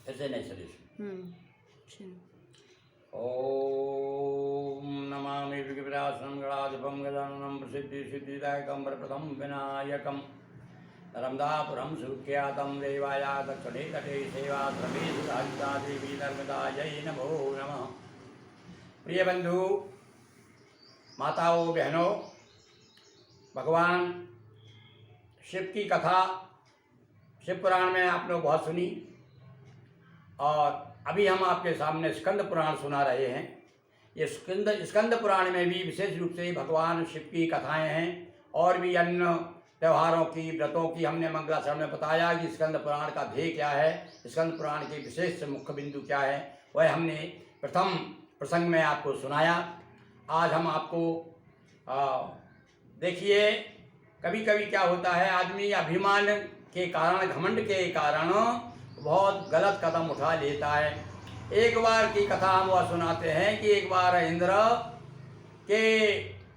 ऐसे नहीं सर। अच्छा। ओम नमामि विघ्नविनाशनं गणाधिपं गजाननं प्रसिद्धिसिद्धिदायकं वरप्रदं विनायकं नर्मदापुरं सुख्यातं देवाया दक्षिणे तटे सेवाश्रमे सुधारिता देवी नर्मदायै नमो नमः। प्रिय बंधु, माताओं, बहनों, भगवान शिव की कथा शिव पुराण में आप लोग बहुत सुनी और अभी हम आपके सामने स्कंद पुराण सुना रहे हैं। ये स्कंद पुराण में भी विशेष रूप से भगवान शिव की कथाएं हैं और भी अन्य त्योहारों की, व्रतों की हमने मंगलाचरण में बताया कि स्कंद पुराण का ध्येय क्या है, स्कंद पुराण के विशेष मुख्य बिंदु क्या है, वह हमने प्रथम प्रसंग में आपको सुनाया। आज हम आपको देखिए, कभी कभी क्या होता है, आदमी अभिमान के कारण, घमंड के कारण बहुत गलत कदम उठा लेता है। एक बार की कथा हम वह सुनाते हैं कि एक बार इंद्र के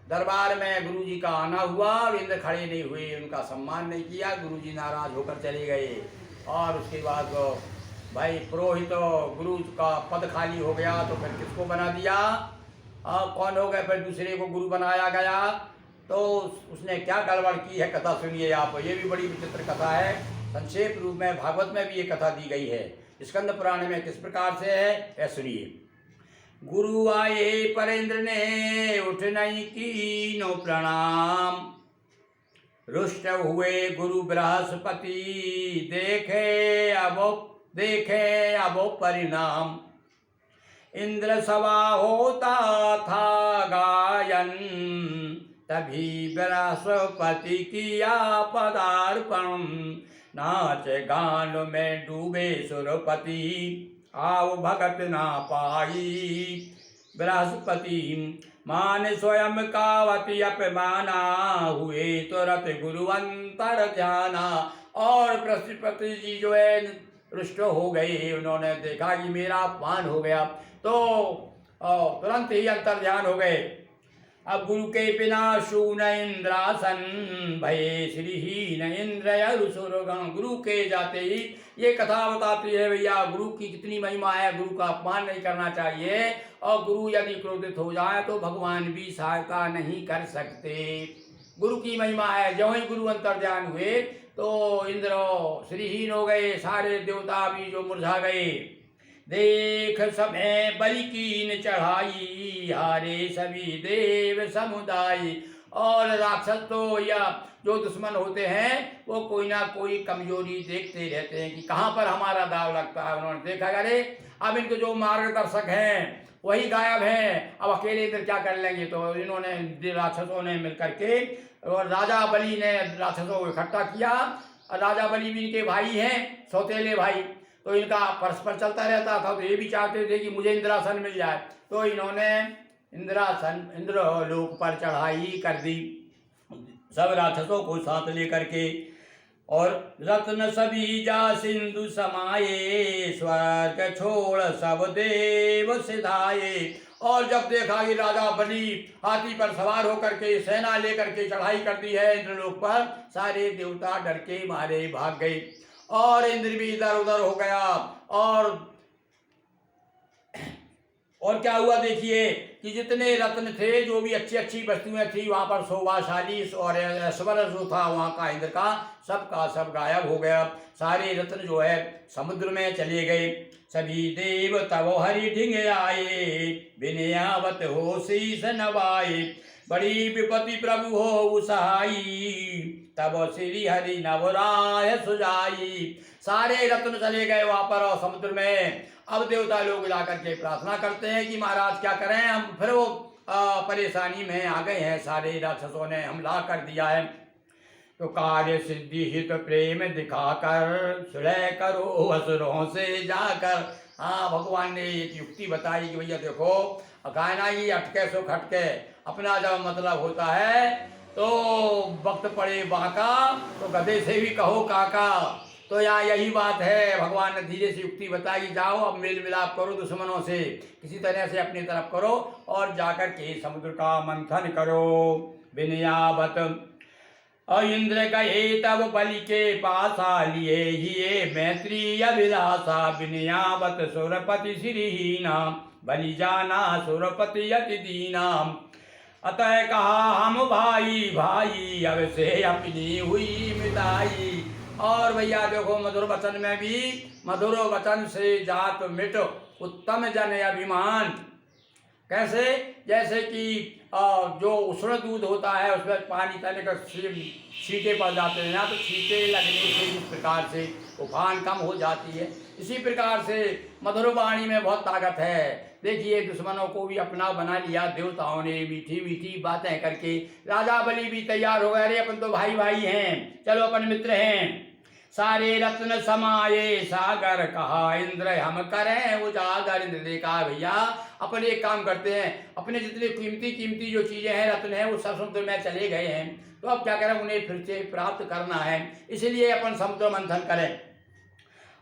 दरबार में गुरुजी का आना हुआ और इंद्र खड़े नहीं हुए, उनका सम्मान नहीं किया, गुरुजी नाराज होकर चले गए। और उसके बाद भाई पुरोहित गुरु का पद खाली हो गया तो फिर किसको बना दिया, कौन हो गए, फिर दूसरे को गुरु बनाया गया। तो उसने क्या गड़बड़ की है, कथा सुनिए आप। ये भी बड़ी विचित्र कथा है, संक्षेप रूप में भागवत में भी ये कथा दी गई है। स्कंद पुराण में किस प्रकार से है यह सुनिए। गुरु आए पर इंद्र ने उठ नहीं कीनो प्रणाम, रुष्ट हुए गुरु बृहस्पति, देखे अब परिणाम। इंद्र सभा होता था गायन, तभी बृहस्पति किया पदार्पण। नाच गान में डूबे सुरपति, आओ भगत ना पाई बृहस्पति। मान स्वयं कावती अपमाना, हुए तुरंत गुरुअंतर ध्याना। और बृहस्पति जी जो है रुष्ट हो गए, उन्होंने देखा कि मेरा अपमान हो गया तो तुरंत ही अंतर ध्यान हो गए। अब गुरु के बिना शून इंद्रासन, भये श्रीहीन इंद्र यरुसुरगण। गुरु के जाते ही ये कथा बताती है भैया गुरु की कितनी महिमा है, गुरु का अपमान नहीं करना चाहिए। और गुरु यदि क्रोधित हो जाए तो भगवान भी सहायता नहीं कर सकते। गुरु की महिमा है। जो ही गुरु अंतर ध्यान हुए तो इंद्र श्रीहीन हो गए, सारे देवता भी जो मुरझा गए। देख समय बलि कीन चढ़ाई, हारे सभी देव समुदाय। और राक्षस तो या जो दुश्मन होते हैं वो कोई ना कोई कमजोरी देखते रहते हैं कि कहाँ पर हमारा दाव लगता है। उन्होंने देखा, अरे अब इनको जो मार्गदर्शक हैं वही गायब हैं, अब अकेले इधर क्या कर लेंगे। तो इन्होंने, राक्षसों ने मिलकर के, और राजा बलि ने राक्षसों को इकट्ठा किया। राजा बलि भी इनके भाई हैं, सौतेले भाई, तो इनका परस्पर चलता रहता था। तो ये भी चाहते थे कि मुझे इंद्रासन मिल जाए। तो इन्होंने इंद्र लोक पर चढ़ाई कर दी सब राक्षसों को साथ लेकर के। और रत्न सभी जा सिंधु समाये, स्वर्ग छोड़ सब देव सिधाये। और जब देखा कि राजा बलि हाथी पर सवार होकर के सेना लेकर के चढ़ाई कर दी है इंद्रलोक पर, सारे देवता डर के मारे भाग गए और इंद्र भी इधर उधर हो गया। और क्या हुआ देखिए कि जितने रत्न थे, जो भी अच्छी अच्छी वस्तुएं थी वहां पर, शोभाशाली और ऐश्वर्य जो था वहां का इंद्र का, सब गायब हो गया। सारे रत्न जो है समुद्र में चले गए। सभी देव तब हरि ढिंग आए, विनयावत हो शीस नवाए। बड़ी विपत्ति प्रभु हो सहाई, तब श्री हरि नवराय सुजाई। सारे रत्न चले गए वहां पर और समुद्र में। अब देवता लोग जाकर के प्रार्थना करते हैं कि महाराज क्या करें हम, फिर वो परेशानी में आ गए हैं, सारे राक्षसों ने हमला कर दिया है। तो कार्य सिद्धि हित प्रेम दिखाकर, सुलह करो असुरों से जाकर। हाँ, भगवान ने एक युक्ति बताई कि भैया देखो, कहना ये अटके सो खटके, अपना जब मतलब होता है तो वक्त पड़े बाका, तो गधे से भी कहो काका। तो यहाँ यही बात है, भगवान ने धीरे से युक्ति बताई, जाओ अब मेल मिलाप करो दुश्मनों से, किसी तरह से अपनी तरफ करो और जाकर के समुद्र का मंथन करो। विनयावत और इंद्र कहे तब बलि के पासा लिए ही ये मैत्री अभिलाषा विनयावत सुरपति श्रीहीना बलि जाना सुरपति अति दीना। अतः कहा हम भाई भाई अब से अपनी हुई मिताई। और भैया देखो मधुर वचन में भी मधुर वचन से जात मिट उत्तम जन अभिमान। कैसे? जैसे कि जो उष्ण दूध होता है उसमें पानी तले का छींटे पड़ जाते हैं ना, तो छींटे लगने से इस प्रकार से उफान कम हो जाती है। इसी प्रकार से मधुर वाणी में बहुत ताकत है। देखिए दुश्मनों को भी अपना बना लिया देवताओं ने, मीठी मीठी बातें करके। राजा बलि भी तैयार हो गए, अरे अपन तो भाई भाई हैं, चलो अपन मित्र हैं। सारे रत्न समाये सागर कहा इंद्र हम करें उजागर। इंद्र ने कहा भैया अपन एक काम करते हैं, अपने जितने कीमती कीमती जो चीजें हैं रत्न हैं वो सब समुद्र में चले गए हैं, तो अब क्या करें, उन्हें फिर से प्राप्त करना है, इसलिए अपन समुद्र मंथन करें।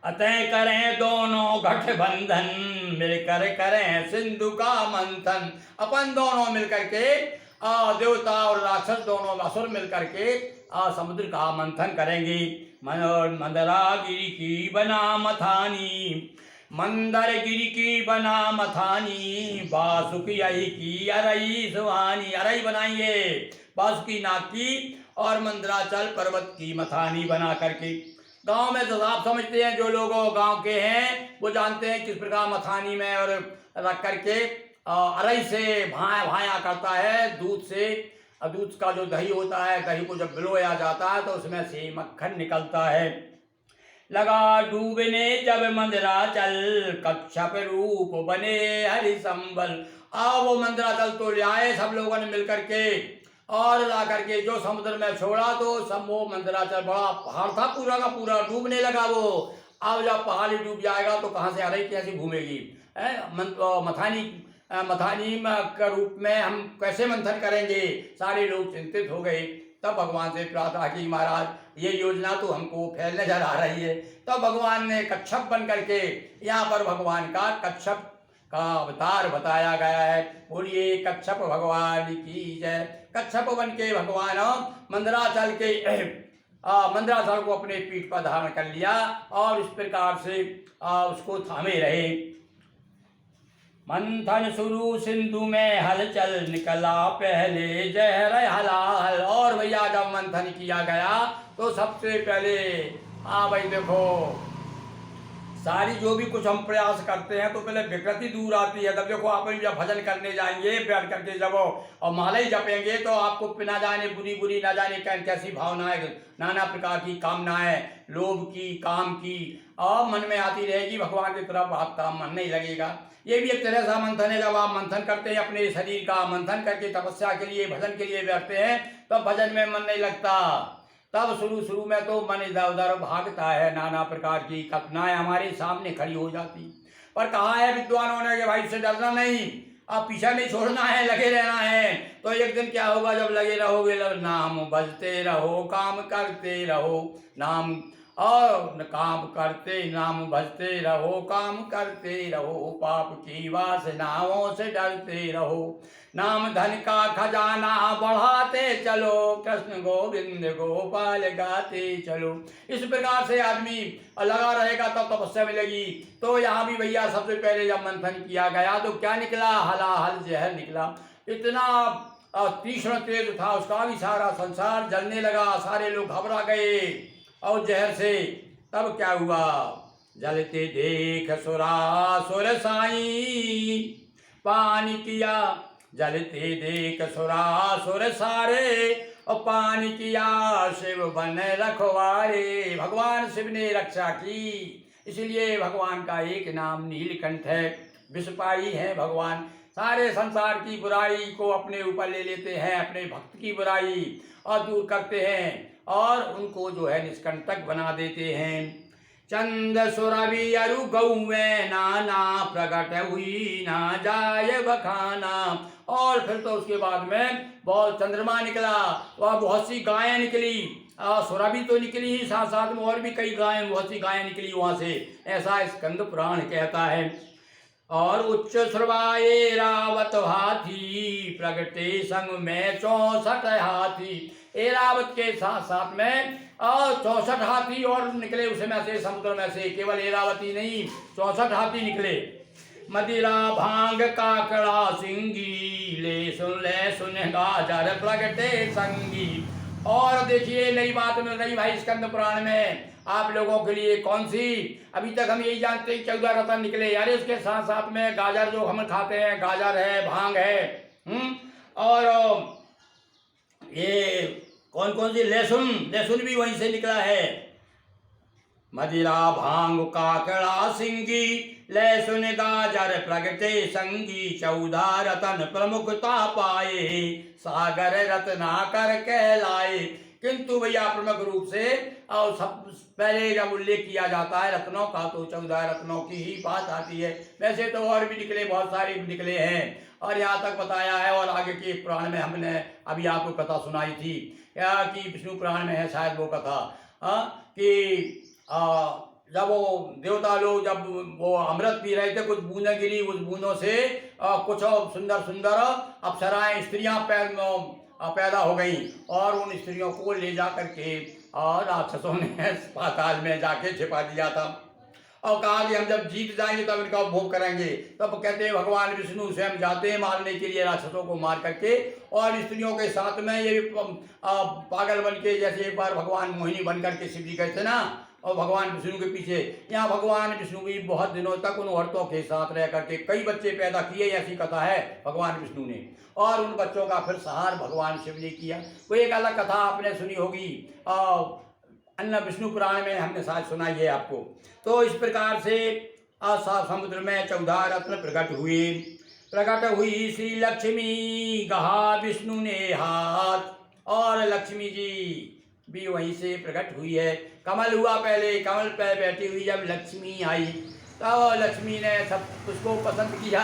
अतः करें दोनों गठबंधन मिलकर करें सिंधु का मंथन। अपन दोनों मिलकर के देवता और राक्षस दोनों असुर मिलकर के समुद्र का मंथन करेंगे। मंदरागिरी की बना मथानी मंदर गिरी की बना मथानी बासुकी की अरई सुहानी। अरई बनाइए बासुकी नाग की और मंदराचल पर्वत की मथानी बना करके। गांव में तो आप समझते हैं, जो लोग गांव के हैं वो जानते हैं किस प्रकार मथानी में और रख करके अरई से भाया करता है दूध से। दूध का जो दही होता है, दही को जब भिगोया जाता है तो उसमें से मक्खन निकलता है। लगा डूबने जब मंदराचल कच्छप रूप बने हरि संबल। वो मंदराचल तो ले आए सब लोगों ने मिलकर के और ला करके जो समुद्र में छोड़ा, तो सब वो मंदराचल बड़ा पहाड़ था पूरा का पूरा, डूबने लगा वो। अब जब पहाड़ ही डूब जाएगा तो कहाँ से अरई कैसे घूमेगी? मथानी का रूप में हम कैसे मंथन करेंगे? सारे लोग चिंतित हो गए। तब भगवान से प्रार्थना की, महाराज ये योजना तो हमको फैल नजर आ रही है। तब भगवान ने कच्छप बन करके, यहाँ पर भगवान का कच्छप का अवतार बताया गया है। बोलिए कच्छप भगवान की जय। कच्छप बन के भगवान मंदराचल को अपने पीठ पर धारण कर लिया और इस प्रकार से उसको थामे रहे। मंथन शुरू सिंधु में हलचल निकला पहले जहर हलाहल। और भैया जब मंथन किया गया तो सबसे पहले भाई देखो सारी जो भी कुछ हम प्रयास करते हैं तो पहले विकृति दूर आती है। तब देखो आप जब भजन करने जाएंगे बैठ करके जब और माला ही जपेंगे तो आपको ना जाने बुरी बुरी ना जाने कैसी भावनाएं, नाना प्रकार की कामनाएं, लोभ की, काम की और मन में आती रहेगी। भगवान की तरफ आपका मन नहीं लगेगा। ये भी एक तरह का मंथन है। जब आप मंथन करते हैं अपने शरीर का मंथन करके तपस्या के लिए भजन के लिए बैठते हैं तब भजन में मन नहीं लगता। तब शुरू में तो मन इधर उधर भागता है, नाना प्रकार की कल्पनाएं हमारे सामने खड़ी हो जाती। पर कहा है विद्वानों ने कि भाई इससे डरना नहीं, अब पीछा नहीं छोड़ना है, लगे रहना है। तो एक दिन क्या होगा, जब लगे रहोगे नाम बजते रहो काम करते रहो, नाम और काम करते नाम भजते रहो काम करते रहो, पाप की वासनाओं से डरते रहो, नाम धन का खजाना बढ़ाते चलो, कृष्ण गोविंद गोपाल गाते चलो। इस प्रकार से आदमी लगा रहेगा तब तपस्या मिलेगी। तो यहाँ भी भैया सबसे पहले जब मंथन किया गया तो क्या निकला, हलाहल जहर निकला। इतना तीक्ष्ण तेज था उसका भी, सारा संसार जलने लगा, सारे लोग घबरा गए और जहर से। तब क्या हुआ, जलते देख सुरासुर साई पानी किया, जलते देख सुरासुर सारे और पानी किया शिव बन रखवारे। भगवान शिव ने रक्षा की, इसलिए भगवान का एक नाम नीलकंठ है। विषपाई है भगवान, सारे संसार की बुराई को अपने ऊपर ले लेते हैं, अपने भक्त की बुराई और दूर करते हैं और उनको जो है निष्कंटक बना देते हैं। चंद सुरभि अरु गौवे नाना प्रकट हुई ना जाय बखाना। और फिर तो उसके बाद में बहुत चंद्रमा निकला, वह बहुत सी गायें निकली, सुरभि तो निकली ही, साथ साथ में और भी कई गायें, बहुत सी गायें निकली वहाँ से, ऐसा स्कंद पुराण कहता है। और उच्च श्रवाए रावत हाथी, प्रगटे संग में 64 हाथी। एरावत के साथ साथ में और 64 हाथी और निकले उसमें से, समुद्र में से। केवल एरावती नहीं, 64 हाथी निकले। मदिरा भांग काकड़ा सिंगी, ले सुन गाजर प्रगटे संगी। और देखिए नई बात मिल रही भाई स्कंद पुराण में आप लोगों के लिए। कौन सी? अभी तक हम यही जानते हैं 14 रत्न निकले, यार इसके साथ साथ में गाजर जो हम खाते हैं, गाजर है, भांग है, और ये कौन कौन सी, लहसुन, लहसुन भी वहीं से निकला है। मदिरा भांग काकड़ा सिंगी, लहसुन गाजर प्रगटे संगी, 14 रतन प्रमुखता पाए, सागर रत्नाकर कहलाए। किंतु भैया प्रमुख रूप से और सब पहले जब उल्लेख किया जाता है रत्नों का तो 14 रत्नों की ही बात आती है। वैसे तो और भी निकले, बहुत सारे भी निकले हैं, और यहाँ तक बताया है। और आगे के पुराण में हमने अभी आपको कथा सुनाई थी क्या कि विष्णु पुराण में है शायद वो कथा, कि जब वो देवता लोग जब वो अमृत पी रहे थे, कुछ बूंदें गिरी, उस बूंदों से कुछ सुंदर सुंदर अप्सराएं, स्त्रियां पैदा हो गई, और उन स्त्रियों को ले जा करके और राक्षसों ने पाताल में जाके छिपा दिया था, और कहा कि हम जब जीत जाएंगे तब इनका भोग करेंगे। तब कहते हैं भगवान विष्णु स्वयं जाते हैं मारने के लिए राक्षसों को मार करके, और स्त्रियों के साथ में ये पागल बन के, जैसे एक बार भगवान मोहिनी बन करके शिव जी कहते ना, और भगवान विष्णु के पीछे। यहाँ भगवान विष्णु भी बहुत दिनों तक उन औरतों के साथ रह करके कई बच्चे पैदा किए, ऐसी कथा है भगवान विष्णु ने, और उन बच्चों का फिर संहार भगवान शिव ने किया। वो एक अलग कथा आपने सुनी होगी, अन्य विष्णु पुराण में हमने शायद सुनाई है आपको। तो इस प्रकार से समुद्र में 14 रत्न प्रकट हुई श्री लक्ष्मी, कहा विष्णु ने हाथ। और लक्ष्मी जी भी वहीं से प्रकट हुई है। कमल हुआ पहले, कमल पे बैठी हुई जब लक्ष्मी आई, तो लक्ष्मी ने सब उसको पसंद किया।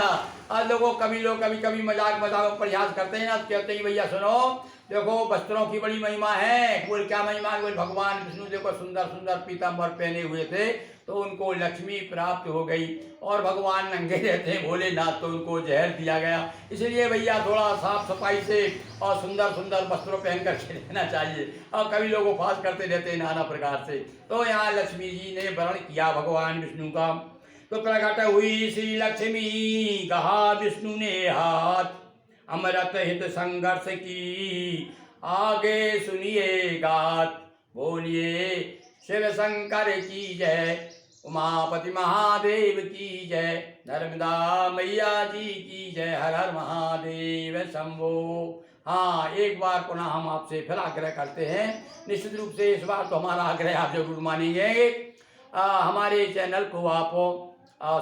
और लोग कभी कभी मजाक प्रयास करते हैं ना, कहते हैं भैया सुनो, देखो वस्त्रों की बड़ी महिमा है। बोल क्या महिमा है? बोल भगवान विष्णु देखो सुंदर सुंदर पीताम्बर पहने हुए थे, तो उनको लक्ष्मी प्राप्त हो गई, और भगवान नंगे रहते हैं भोलेनाथ, तो उनको जहर दिया गया। इसलिए भैया थोड़ा साफ सफाई से और सुंदर सुंदर वस्त्रों पहन कर रहना चाहिए। और कभी लोग उपवास करते रहते हैं नाना प्रकार से। तो यहाँ लक्ष्मी जी ने वर्ण किया भगवान विष्णु का। तो प्रकट हुई श्री लक्ष्मी, कहा विष्णु ने हाथ, अमृत हित संघर्ष की आगे सुनिए गात। बोलिए शिव शंकर की जय, उमापति महादेव की जय, नर्मदा मैया जी की जय, हर हर महादेव शंभो। हाँ, एक बार पुनः हम आपसे फिर आग्रह करते हैं, निश्चित रूप से इस बार तो हमारा आग्रह आप जरूर मानेंगे। हमारे चैनल को आप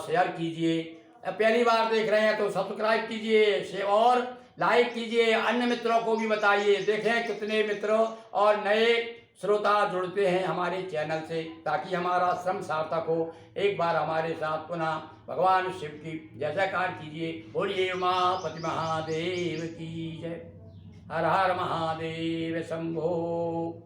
शेयर कीजिए, पहली बार देख रहे हैं तो सब्सक्राइब कीजिए और लाइक कीजिए, अन्य मित्रों को भी बताइए। देखें कितने मित्र और नए श्रोता जुड़ते हैं हमारे चैनल से, ताकि हमारा श्रम सार्थक हो। एक बार हमारे साथ पुनः भगवान शिव की जय जयकार कीजिए। बोलिए उमापति महादेव की जय, हर हर महादेव शंभो।